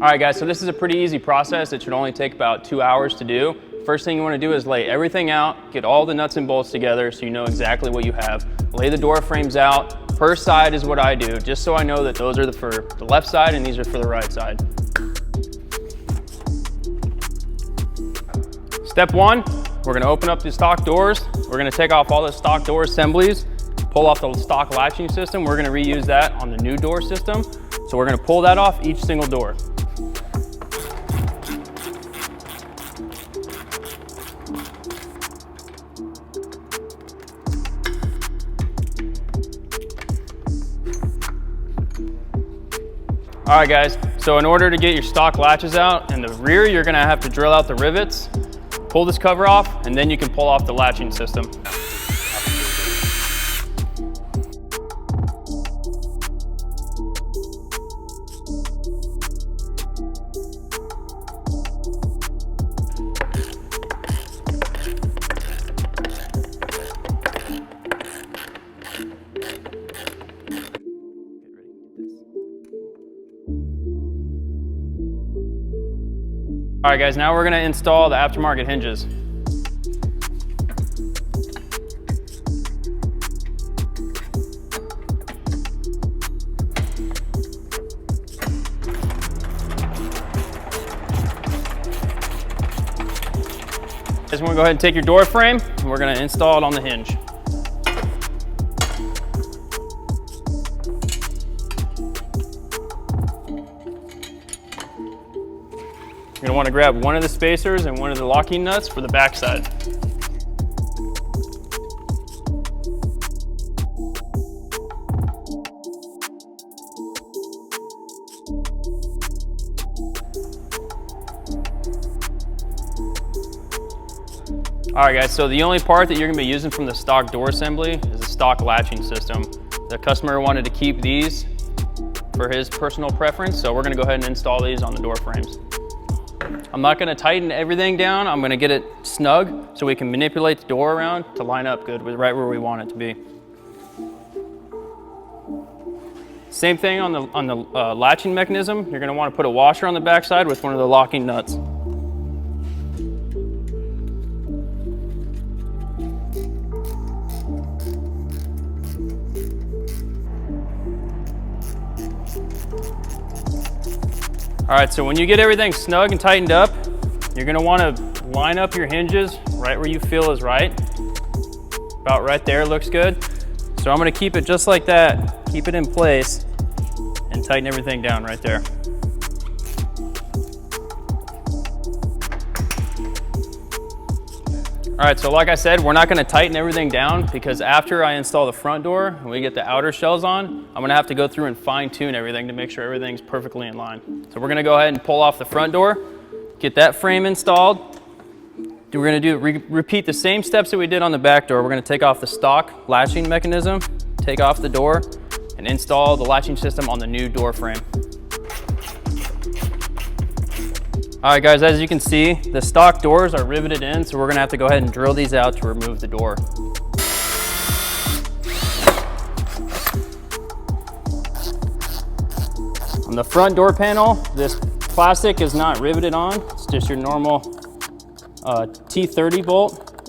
All right guys, so this is a pretty easy process. It should only take about 2 hours to do. First thing you want to do is lay everything out, get all the nuts and bolts together so you know exactly what you have. Lay the door frames out. Per side is what I do, just so I know that those are for the left side and these are for the right side. Step one, we're going to open up the stock doors. We're going to take off all the stock door assemblies, pull off the stock latching system. We're going to reuse that on the new door system. So we're going to pull that off each single door. All right guys, so in order to get your stock latches out in the rear, you're gonna have to drill out the rivets, pull this cover off, and then you can pull off the latching system. All right guys, now we're gonna install the aftermarket hinges. Just wanna go ahead and take your door frame and we're gonna install it on the hinge. You're gonna wanna grab one of the spacers and one of the locking nuts for the back side. All right guys, so the only part that you're gonna be using from the stock door assembly is the stock latching system. The customer wanted to keep these for his personal preference, so we're gonna go ahead and install these on the door frames. I'm not gonna tighten everything down. I'm gonna get it snug so we can manipulate the door around to line up good with right where we want it to be. Same thing on the latching mechanism. You're gonna wanna put a washer on the back side with one of the locking nuts. All right, so when you get everything snug and tightened up, you're gonna wanna line up your hinges right where you feel is right. About right there looks good. So I'm gonna keep it just like that, keep it in place, and tighten everything down right there. All right, so like I said, we're not gonna tighten everything down because after I install the front door and we get the outer shells on, I'm gonna have to go through and fine tune everything to make sure everything's perfectly in line. So we're gonna go ahead and pull off the front door, get that frame installed. We're gonna repeat the same steps that we did on the back door. We're gonna take off the stock latching mechanism, take off the door, and install the latching system on the new door frame. All right guys, as you can see, the stock doors are riveted in, so we're gonna have to go ahead and drill these out to remove the door. On the front door panel, this plastic is not riveted on. It's just your normal T30 bolt.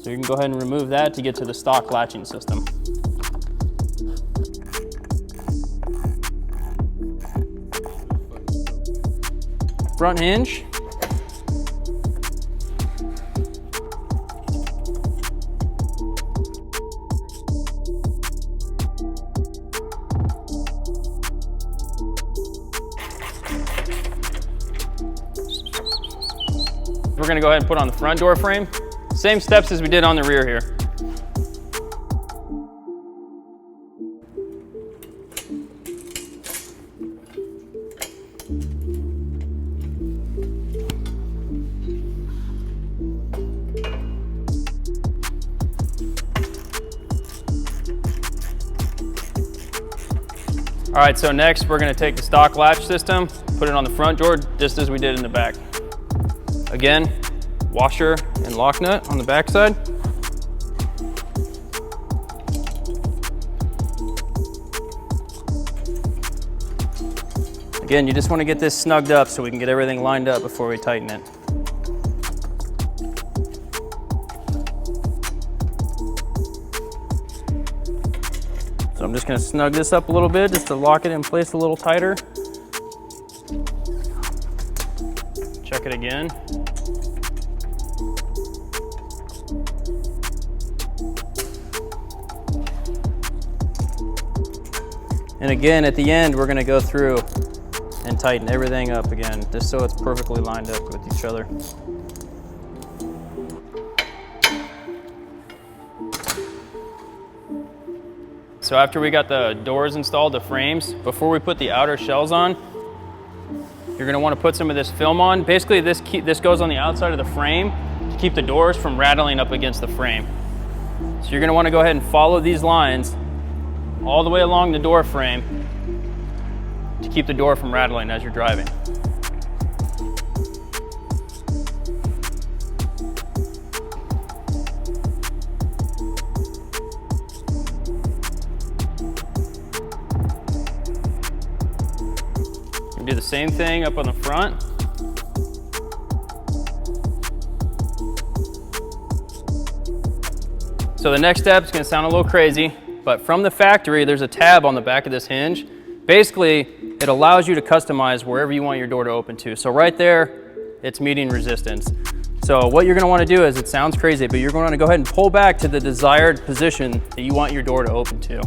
So you can go ahead and remove that to get to the stock latching system. Front hinge. We're gonna go ahead and put on the front door frame. Same steps as we did on the rear here. All right, so next we're gonna take the stock latch system, put it on the front door just as we did in the back. Again, washer and lock nut on the back side. Again, you just want to get this snugged up so we can get everything lined up before we tighten it. So I'm just going to snug this up a little bit just to lock it in place a little tighter. Check it again. And again, at the end, we're going to go through and tighten everything up again, just so it's perfectly lined up with each other. So after we got the doors installed, the frames, before we put the outer shells on, you're gonna wanna put some of this film on. Basically, this goes on the outside of the frame to keep the doors from rattling up against the frame. So you're gonna wanna go ahead and follow these lines all the way along the door frame to keep the door from rattling as you're driving. Do the same thing up on the front. So the next step is going to sound a little crazy, but from the factory there's a tab on the back of this hinge. Basically, it allows you to customize wherever you want your door to open to. So right there, it's meeting resistance. So what you're going to want to do is, it sounds crazy, but you're going to go ahead and pull back to the desired position that you want your door to open to.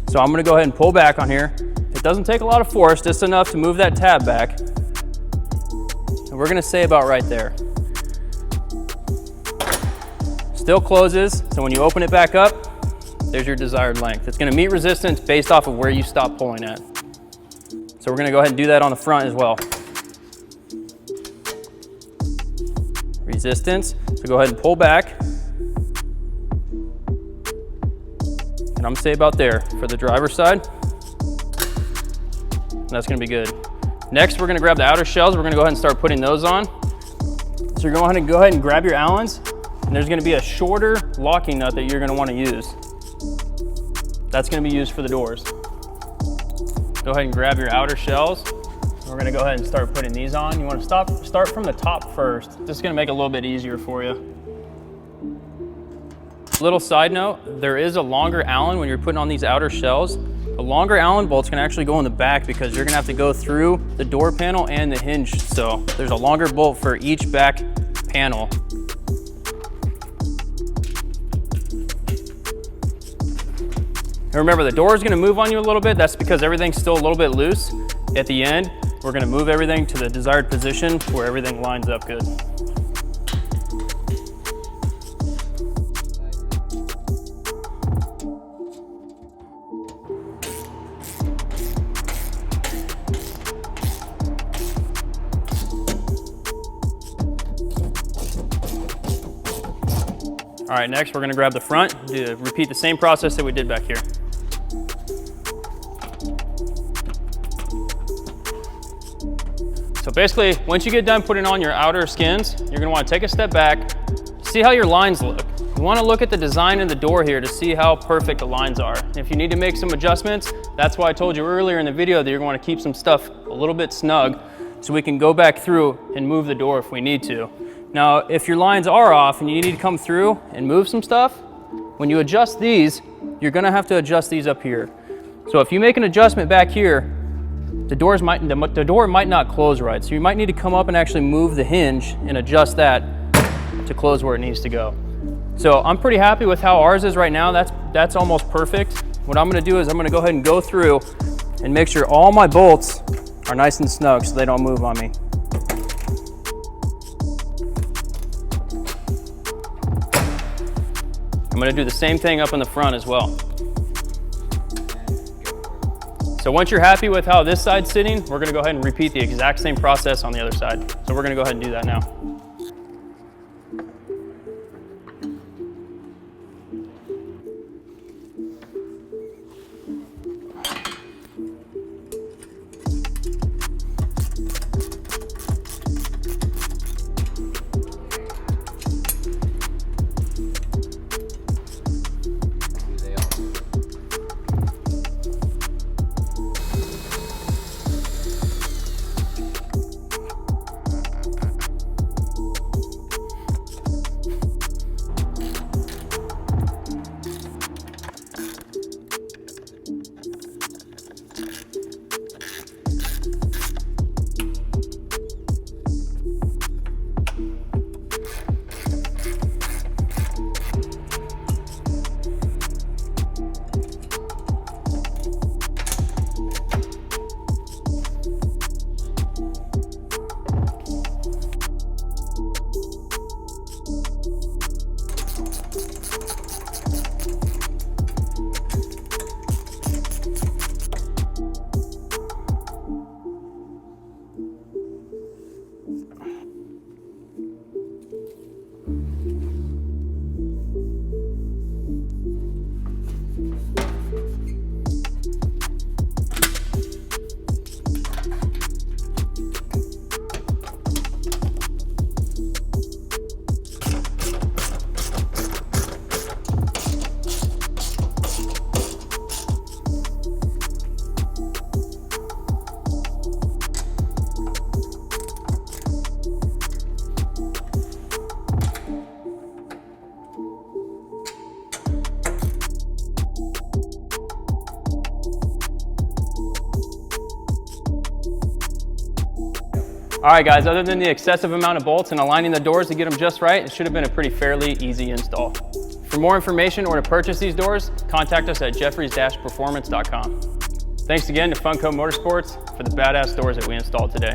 So I'm going to go ahead and pull back on here. It doesn't take a lot of force, just enough to move that tab back. And we're going to say about right there. Still closes, so when you open it back up, there's your desired length. It's going to meet resistance based off of where you stop pulling at. So we're going to go ahead and do that on the front as well. Resistance, so go ahead and pull back. And I'm going to say about there for the driver's side. That's going to be good. Next, we're going to grab the outer shells. We're going to go ahead and start putting those on. So you're going to go ahead and grab your Allens, and there's going to be a shorter locking nut that you're going to want to use. That's going to be used for the doors. Go ahead and grab your outer shells. We're going to go ahead and start putting these on. You want to start from the top first. This is going to make it a little bit easier for you. Little side note, there is a longer Allen when you're putting on these outer shells. A longer Allen bolt's can actually go in the back because you're gonna have to go through the door panel and the hinge. So there's a longer bolt for each back panel. And remember, the door is gonna move on you a little bit. That's because everything's still a little bit loose. At the end, we're gonna move everything to the desired position where everything lines up good. All right, next we're gonna grab the front, repeat the same process that we did back here. So basically, once you get done putting on your outer skins, you're gonna wanna take a step back, see how your lines look. You wanna look at the design in the door here to see how perfect the lines are. If you need to make some adjustments, that's why I told you earlier in the video that you're gonna keep some stuff a little bit snug so we can go back through and move the door if we need to. Now, if your lines are off and you need to come through and move some stuff, when you adjust these, you're gonna have to adjust these up here. So if you make an adjustment back here, the door might not close right. So you might need to come up and actually move the hinge and adjust that to close where it needs to go. So I'm pretty happy with how ours is right now. That's almost perfect. What I'm gonna do is I'm gonna go ahead and go through and make sure all my bolts are nice and snug so they don't move on me. I'm gonna do the same thing up in the front as well. So once you're happy with how this side's sitting, we're gonna go ahead and repeat the exact same process on the other side. So we're gonna go ahead and do that now. All right guys, other than the excessive amount of bolts and aligning the doors to get them just right, it should have been a pretty fairly easy install. For more information or to purchase these doors, contact us at jeffries-performance.com. Thanks again to Funco Motorsports for the badass doors that we installed today.